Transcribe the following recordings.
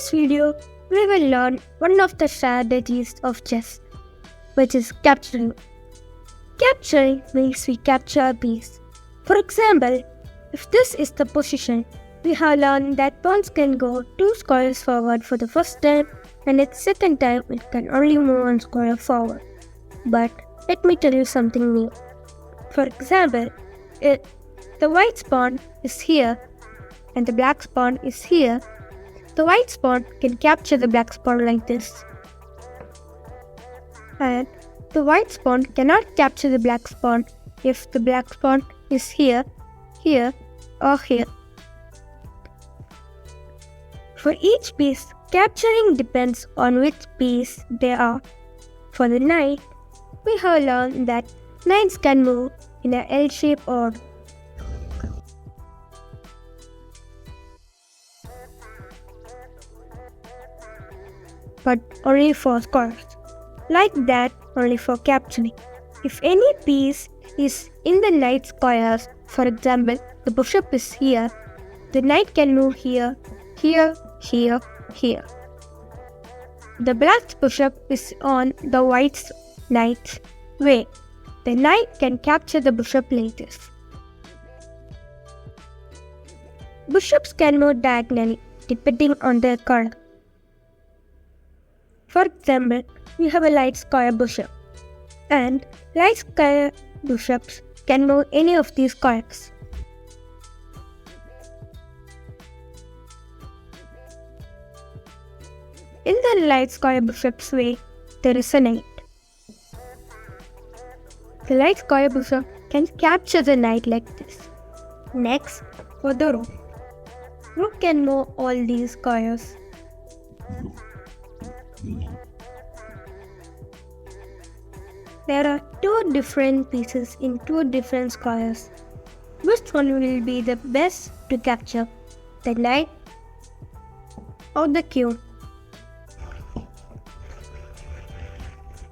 this video, we will learn one of the strategies of chess, which is capturing. Capturing means we capture a piece. For example, if this is the position, we have learned that pawns can go 2 squares forward for the first time, and its second time it can only move 1 square forward. But let me tell you something new. For example, if the white pawn is here and the black pawn is here, the white pawn can capture the black pawn like this. And the white pawn cannot capture the black pawn if the black pawn is here, here, or here. For each piece, capturing depends on which piece they are. For the knight, we have learned that knights can move in an L-shaped order. But only for squares. Like that, only for capturing. If any piece is in the knight squares, for example, the bishop is here, the knight can move here, here, here, here. The black bishop is on the white knight's way. The knight can capture the bishop like this. Bishops can move diagonally depending on their color. For example, we have a light square bishop, and light square bishops can move any of these squares. In the light square bishop's way, there is a knight. The light square bishop can capture the knight like this. Next, for the rook. Rook can move all these squares. There are 2 different pieces in 2 different squares. Which one will be the best to capture? The knight or the king?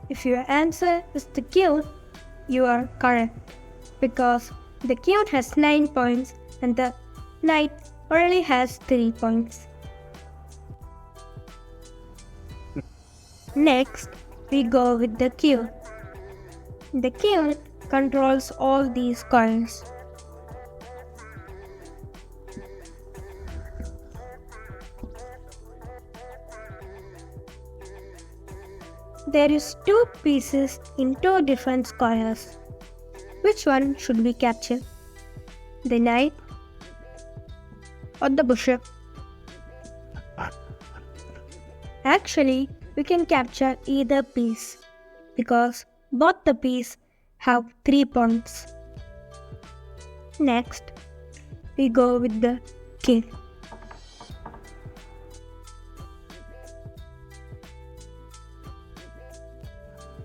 If your answer is the king, you are correct, because the king has 9 points and the knight only has 3 points. Next, we go with the king. The king controls all these squares. There is 2 pieces in 2 different squares. Which one should we capture? The knight or the bishop? Actually, we can capture either piece because both the pieces have 3 points. Next, we go with the king.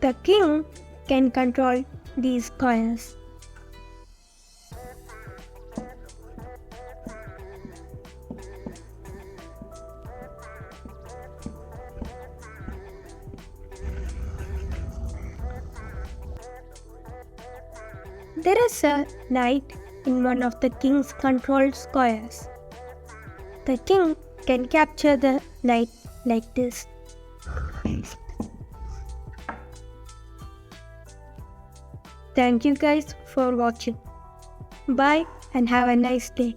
The king can control these squares. There is a knight in one of the king's controlled squares. The king can capture the knight like this. Thank you guys for watching. Bye and have a nice day.